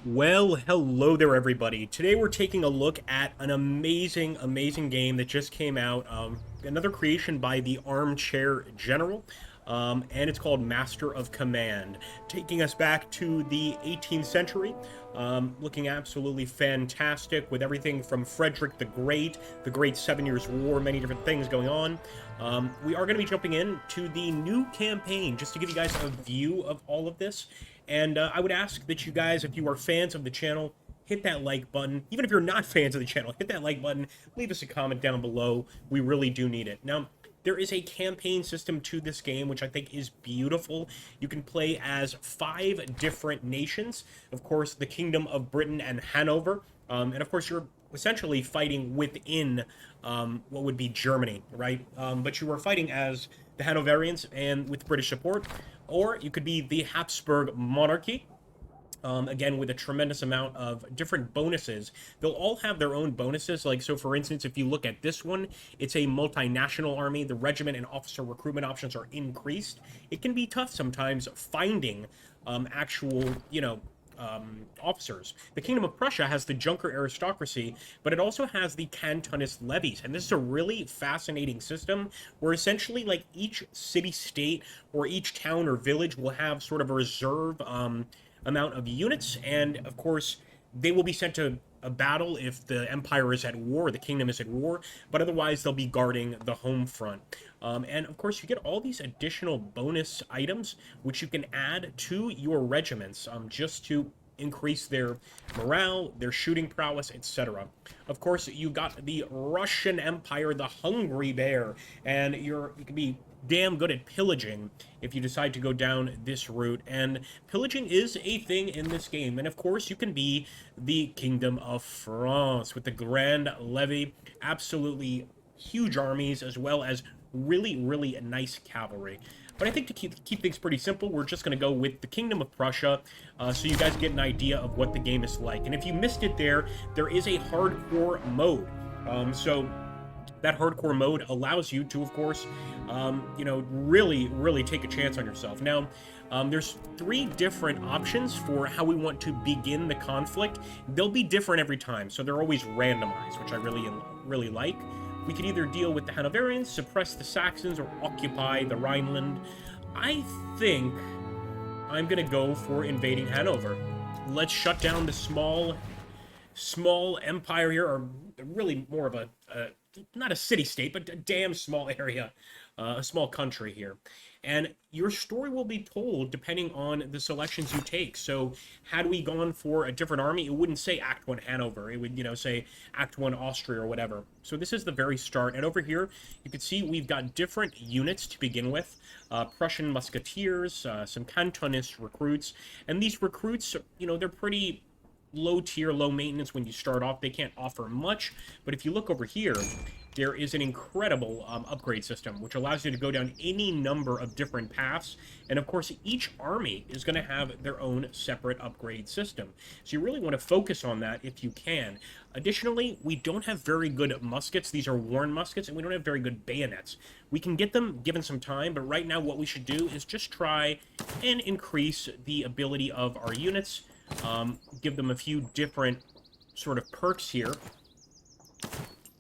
Well, hello there, everybody. Today we're taking a look at an amazing game that just came out. Another creation by the Armchair General, and it's called Master of Command, taking us back to the 18th century. Looking absolutely fantastic with everything from Frederick the Great 7 Years' War, many different things going on. We are going to be jumping in to the new campaign just to give you guys a view of all of this. And I would ask that you guys, if you are fans of the channel, hit that like button. Even if you're not fans of the channel, hit that like button. Leave us a comment down below. We really do need it. Now, there is a campaign system to this game, which I think is beautiful. You can play as 5 different nations. Of course, the Kingdom of Britain and Hanover. And of course, you're essentially fighting within what would be Germany, right? But you are fighting as the Hanoverians and with British support. Or you could be the Habsburg monarchy, again, with a tremendous amount of different bonuses. They'll all have their own bonuses. Like, so for instance, if you look at this one, it's a multinational army. The regiment and officer recruitment options are increased. It can be tough sometimes finding actual, officers. The Kingdom of Prussia has the Junker aristocracy, but it also has the Cantonist levies. And this is a really fascinating system where essentially, like, each city-state or each town or village will have sort of a reserve amount of units, and of course they will be sent to a battle if the empire is at war, the kingdom is at war, but otherwise they'll be guarding the home front. And of course you get all these additional bonus items which you can add to your regiments, just to increase their morale, their shooting prowess, etc. Of course, you got the Russian Empire, the Hungry Bear, and you can be damn good at pillaging if you decide to go down this route. And pillaging is a thing in this game. And of course, you can be the Kingdom of France with the Grand Levy, absolutely huge armies, as well as really nice cavalry. But I think to keep things pretty simple, we're just going to go with the Kingdom of Prussia, so you guys get an idea of what the game is like. And if you missed it there is a hardcore mode. So that hardcore mode allows you to, of course, really take a chance on yourself. Now, there's 3 different options for how we want to begin the conflict. They'll be different every time, so they're always randomized, which I really like. We could either deal with the Hanoverians, suppress the Saxons, or occupy the Rhineland. I think I'm going to go for invading Hanover. Let's shut down the small empire here, or really more of a not a city-state, but a damn small area, a small country here. And your story will be told depending on the selections you take. So had we gone for a different army, it wouldn't say Act 1 Hanover. It would, say Act 1 Austria or whatever. So this is the very start. And over here, you can see we've got different units to begin with. Prussian musketeers, some Cantonist recruits. And these recruits, they're pretty low tier, low maintenance when you start off. They can't offer much, but if you look over here, there is an incredible upgrade system which allows you to go down any number of different paths, and of course each army is going to have their own separate upgrade system, so you really want to focus on that if you can. Additionally, we don't have very good muskets. These are worn muskets, and we don't have very good bayonets. We can get them given some time, but right now what we should do is just try and increase the ability of our units. Give them a few different sort of perks here.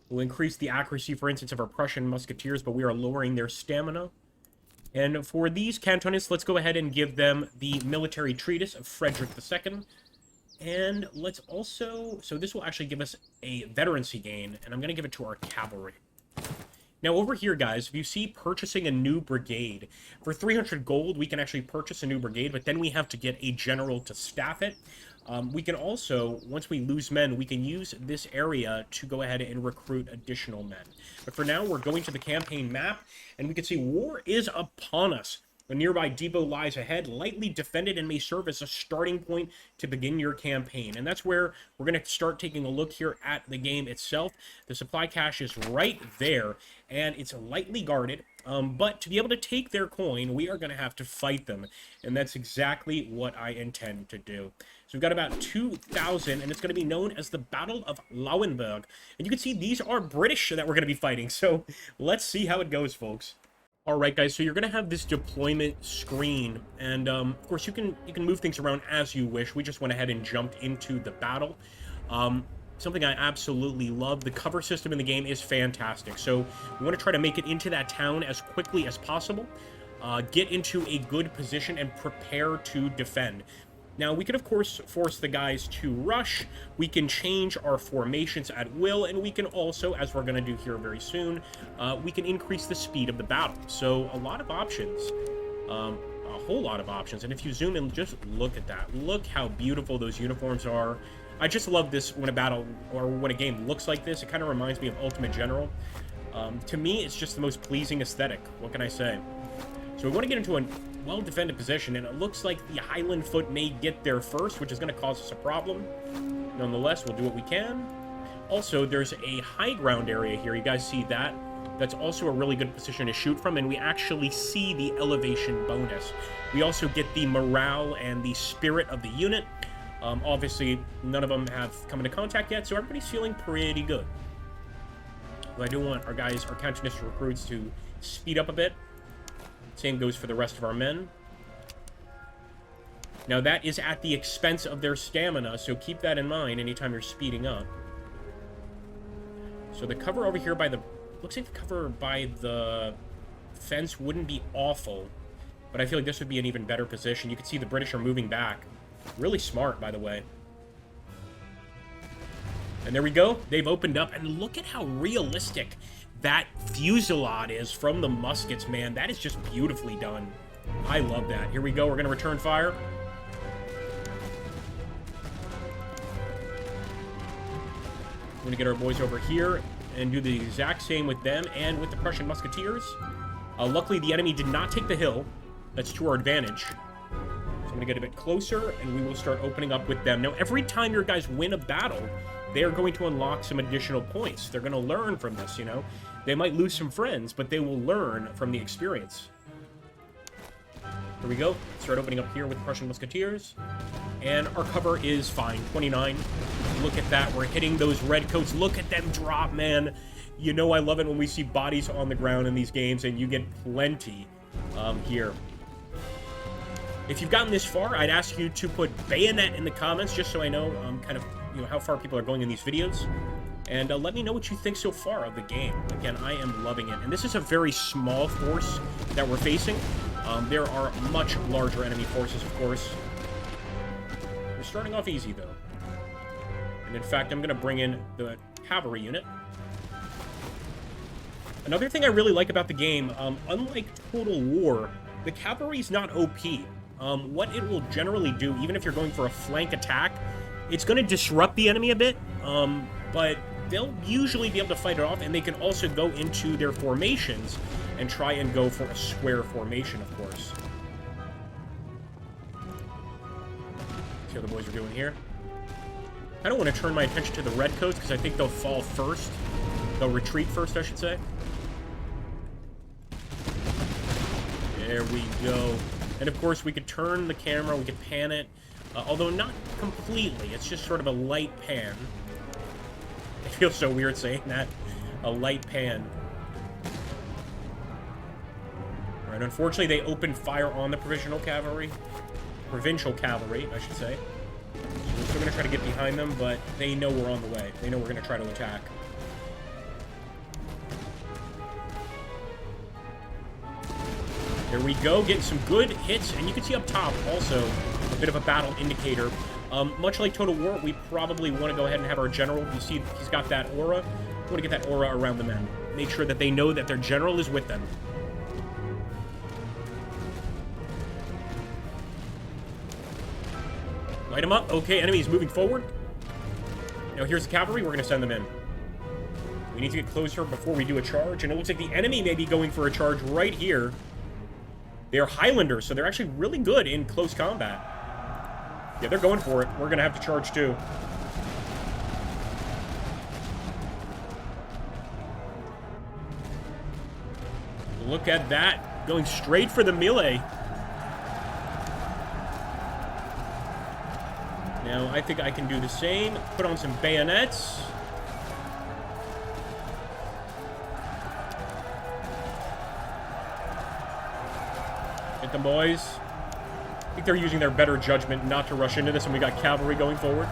We'll increase the accuracy, for instance, of our Prussian musketeers, but we are lowering their stamina. And for these Cantonists, let's go ahead and give them the military treatise of Frederick II. And let's also... so this will actually give us a veterancy gain, and I'm going to give it to our cavalry. Now, over here, guys, if you see purchasing a new brigade, for 300 gold, we can actually purchase a new brigade, but then we have to get a general to staff it. We can also, once we lose men, we can use this area to go ahead and recruit additional men. But for now, we're going to the campaign map, and we can see war is upon us. A nearby depot lies ahead, lightly defended, and may serve as a starting point to begin your campaign. And that's where we're going to start taking a look here at the game itself. The supply cache is right there, and it's lightly guarded. But to be able to take their coin, we are going to have to fight them. And that's exactly what I intend to do. So we've got about 2,000, and it's going to be known as the Battle of Lauenburg. And you can see these are British that we're going to be fighting. So let's see how it goes, folks. All right, guys. So you're gonna have this deployment screen, and of course you can move things around as you wish. We just went ahead and jumped into the battle. Something I absolutely love. The cover system in the game is fantastic. So we want to try to make it into that town as quickly as possible. Get into a good position and prepare to defend. Now, we can, of course, force the guys to rush. We can change our formations at will, and we can also, as we're going to do here very soon, we can increase the speed of the battle. So, a lot of options. A whole lot of options. And if you zoom in, just look at that. Look how beautiful those uniforms are. I just love this when a battle, or when a game looks like this. It kind of reminds me of Ultimate General. To me, it's just the most pleasing aesthetic. What can I say? So we want to get into a well-defended position, and it looks like the Highland Foot may get there first, which is going to cause us a problem. Nonetheless, we'll do what we can. Also, there's a high ground area here. You guys see that? That's also a really good position to shoot from, and we actually see the elevation bonus. We also get the morale and the spirit of the unit. Obviously, none of them have come into contact yet, so everybody's feeling pretty good. But I do want our guys, our counter-initiative recruits, to speed up a bit. Same goes for the rest of our men. Now, that is at the expense of their stamina, so keep that in mind anytime you're speeding up. So the cover over here by the... Looks like the cover by the fence wouldn't be awful, but I feel like this would be an even better position. You can see the British are moving back. Really smart, by the way. And there we go. They've opened up, and look at how realistic that fusillade is from the muskets, man. That is just beautifully done. I love that. Here we go. We're going to return fire. I'm going to get our boys over here and do the exact same with them and with the Prussian musketeers. Luckily, the enemy did not take the hill. That's to our advantage. So I'm going to get a bit closer, and we will start opening up with them. Now, every time your guys win a battle, they are going to unlock some additional points. They're going to learn from this, you know. They might lose some friends, but they will learn from the experience. Here we go. Start opening up here with Prussian musketeers. And our cover is fine. 29. Look at that. We're hitting those red coats. Look at them drop, man. You know I love it when we see bodies on the ground in these games, and you get plenty here. If you've gotten this far, I'd ask you to put bayonet in the comments, just so I know kind of how far people are going in these videos. And let me know what you think so far of the game. Again, I am loving it. And this is a very small force that we're facing. There are much larger enemy forces, of course. We're starting off easy, though. And in fact, I'm going to bring in the cavalry unit. Another thing I really like about the game, unlike Total War, the cavalry's not OP. What it will generally do, even if you're going for a flank attack, it's going to disrupt the enemy a bit, but they'll usually be able to fight it off, and they can also go into their formations and try and go for a square formation, of course. See how the boys are doing here. I don't want to turn my attention to the redcoats, because I think they'll fall first. They'll retreat first, I should say. There we go. And of course, we could turn the camera, we could pan it, although not completely. It's just sort of a light pan. It feels so weird saying that. A light pan. All right, unfortunately, they opened fire on the provincial cavalry, I should say. So we're still going to try to get behind them, but they know we're on the way. They know we're going to try to attack. There we go, getting some good hits, and you can see up top also a bit of a battle indicator. Much like Total War, we probably want to go ahead and have our general. You see he's got that aura. We want to get that aura around the men. Make sure that they know that their general is with them. Light them up. Okay, enemy's moving forward. Now here's the cavalry. We're going to send them in. We need to get closer before we do a charge, and it looks like the enemy may be going for a charge right here. They are Highlanders, so they're actually really good in close combat. Yeah, they're going for it. We're going to have to charge too. Look at that. Going straight for the melee. Now, I think I can do the same. Put on some bayonets. Get them, boys. I think they're using their better judgment not to rush into this, and we got cavalry going forward.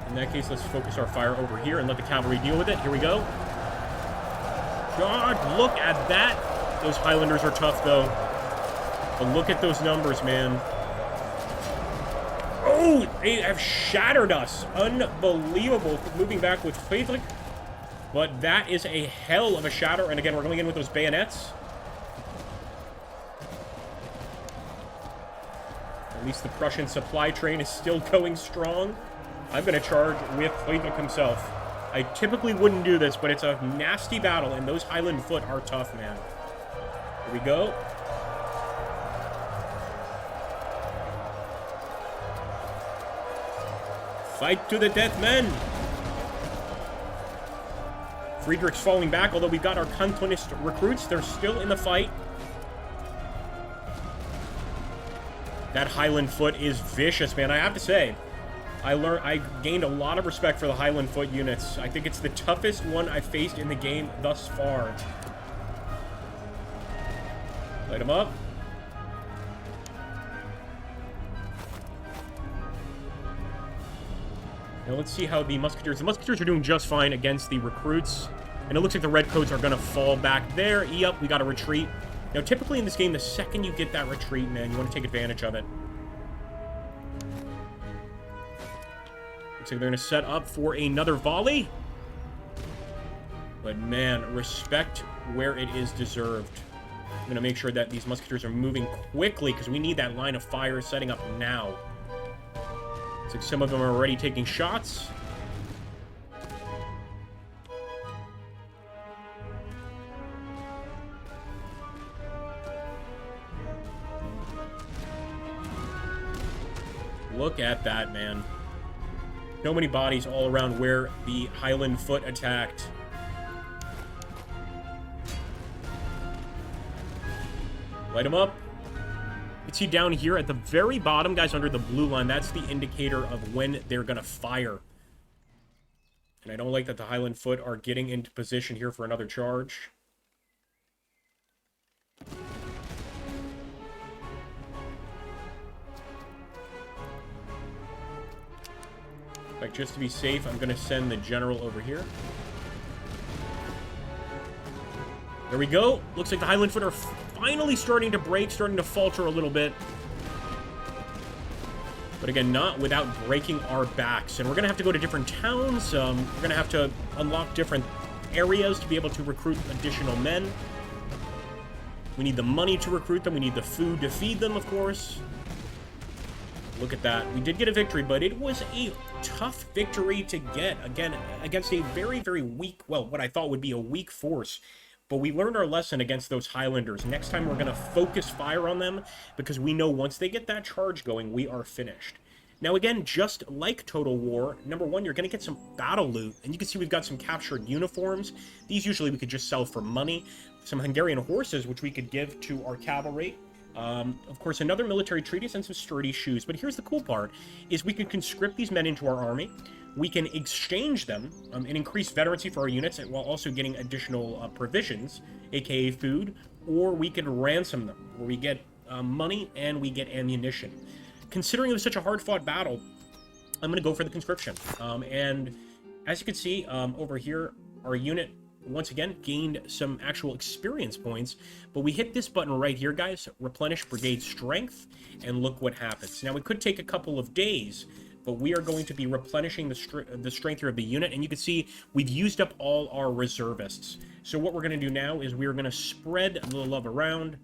In that case, let's focus our fire over here and let the cavalry deal with it. Here we go. God, look at that. Those Highlanders are tough, though. But look at those numbers, man. Oh, they have shattered us. Unbelievable. Moving back with Friedrich. But that is a hell of a shatter. And again, we're going in with those bayonets. At least the Prussian supply train is still going strong. I'm going to charge with Friedrich himself. I typically wouldn't do this, but it's a nasty battle, and those Highland foot are tough, man. Here we go. Fight to the death, men! Friedrich's falling back, although we've got our Cantonist recruits. They're still in the fight. That Highland foot is vicious, man. I have to say, I gained a lot of respect for the Highland foot units. I think it's the toughest one I've faced in the game thus far. Light them up. Now let's see how the Musketeers... The Musketeers are doing just fine against the recruits. And it looks like the Redcoats are going to fall back there. Yep, we got to retreat. Now, typically in this game, the second you get that retreat, man, you want to take advantage of it. Looks like they're going to set up for another volley. But, man, respect where it is deserved. I'm going to make sure that these Musketeers are moving quickly because we need that line of fire setting up now. Looks like some of them are already taking shots. Look at that, man. So many bodies all around where the Highland foot attacked. Light them up. You can see down here at the very bottom, guys, under the blue line, that's the indicator of when they're going to fire. And I don't like that the Highland foot are getting into position here for another charge. Like, just to be safe, I'm going to send the general over here. There we go. Looks like the Highland foot are finally starting to break, starting to falter a little bit. But again, not without breaking our backs. And we're going to have to go to different towns. We're going to have to unlock different areas to be able to recruit additional men. We need the money to recruit them. We need the food to feed them, of course. Look at that. We did get a victory, but it was a tough victory to get, again, against a very, very weak, well, what I thought would be a weak force. But we learned our lesson against those Highlanders. Next time, we're going to focus fire on them because we know once they get that charge going, we are finished. Now, again, just like Total War, number one, you're going to get some battle loot. And you can see we've got some captured uniforms. These usually we could just sell for money. Some Hungarian horses, which we could give to our cavalry. Of course, another military treatise and some sturdy shoes. But here's the cool part, is we can conscript these men into our army. We can exchange them and increase veterancy for our units while also getting additional provisions, aka food, or we can ransom them, where we get money and we get ammunition. Considering it was such a hard-fought battle, I'm going to go for the conscription. And as you can see over here, our unit once again gained some actual experience points, but we hit this button right here, guys, replenish brigade strength, and look what happens. Now, it could take a couple of days, but we are going to be replenishing the strength here of the unit, and you can see we've used up all our reservists. So what we're going to do now is we are going to spread the love around,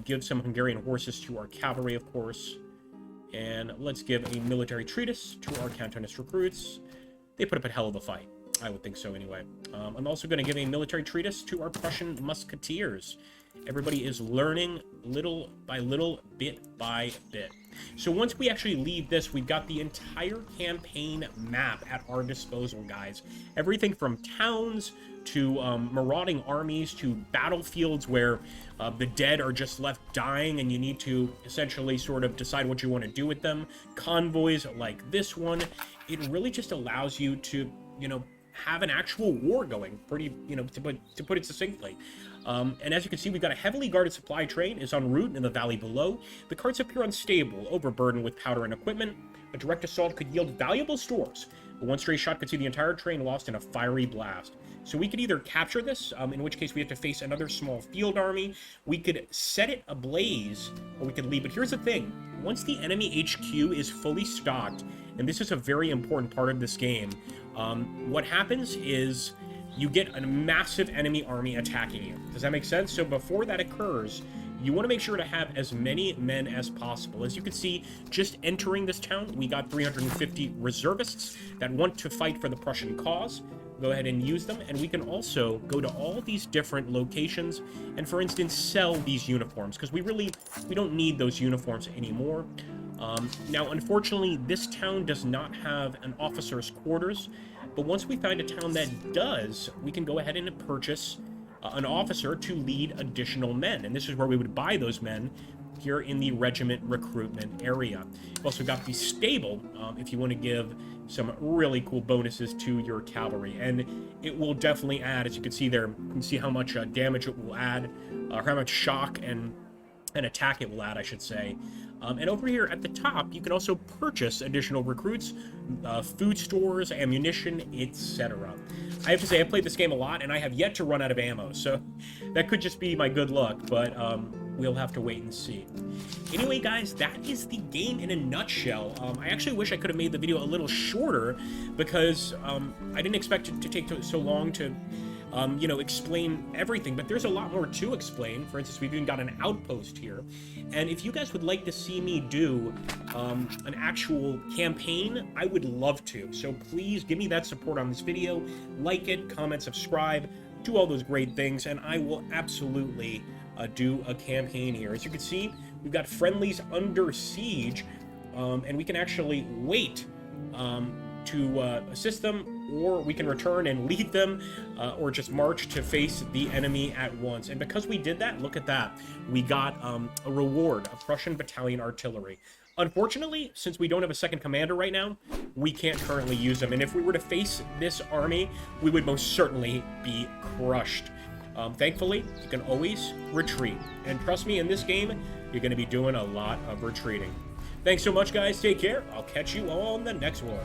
give some Hungarian horses to our cavalry, of course, and let's give a military treatise to our Cantonist recruits. They put up a hell of a fight. I would think so anyway. I'm also going to give a military treatise to our Prussian musketeers. Everybody is learning little by little, bit by bit. So once we actually leave this, we've got the entire campaign map at our disposal, guys. Everything from towns to marauding armies to battlefields where the dead are just left dying and you need to essentially sort of decide what you want to do with them. Convoys like this one. It really just allows you to, you know, have an actual war going, pretty, to put it succinctly. And as you can see, we've got a heavily guarded supply train is en route in the valley below. The carts appear unstable, overburdened with powder and equipment. A direct assault could yield valuable stores, but one stray shot could see the entire train lost in a fiery blast. So we could either capture this, in which case we have to face another small field army, we could set it ablaze, or we could leave. But here's the thing, once the enemy HQ is fully stocked, and this is a very important part of this game, what happens is you get a massive enemy army attacking you. Does that make sense? So before that occurs, you want to make sure to have as many men as possible. As you can see, just entering this town, we got 350 reservists that want to fight for the Prussian cause. Go ahead and use them, and we can also go to all these different locations and, for instance, sell these uniforms, because we don't need those uniforms anymore. Now, unfortunately, this town does not have an officer's quarters, but once we find a town that does, we can go ahead and purchase an officer to lead additional men, and this is where we would buy those men here in the regiment recruitment area. We've also got the stable, if you want to give some really cool bonuses to your cavalry, and it will definitely add, as you can see there, you can see how much damage it will add, or how much shock and attack it will add, I should say. And over here at the top, you can also purchase additional recruits, food stores, ammunition, etc. I have to say, I've played this game a lot, and I have yet to run out of ammo, so that could just be my good luck, but we'll have to wait and see. Anyway, guys, that is the game in a nutshell. I actually wish I could have made the video a little shorter, because I didn't expect it to take so long to explain everything, but there's a lot more to explain. For instance, we've even got an outpost here, and if you guys would like to see me do an actual campaign, I would love to. So please give me that support on this video, like it, comment, subscribe, do all those great things, and I will absolutely do a campaign here. As you can see, we've got friendlies under siege, and we can actually wait to assist them, or we can return and lead them, or just march to face the enemy at once. And because we did that, look at that, we got a reward, a Prussian battalion artillery. Unfortunately, since we don't have a second commander right now, we can't currently use them, and if we were to face this army, we would most certainly be crushed. Thankfully, you can always retreat, and trust me, in this game, you're going to be doing a lot of retreating. Thanks so much, guys. Take care. I'll catch you on the next one.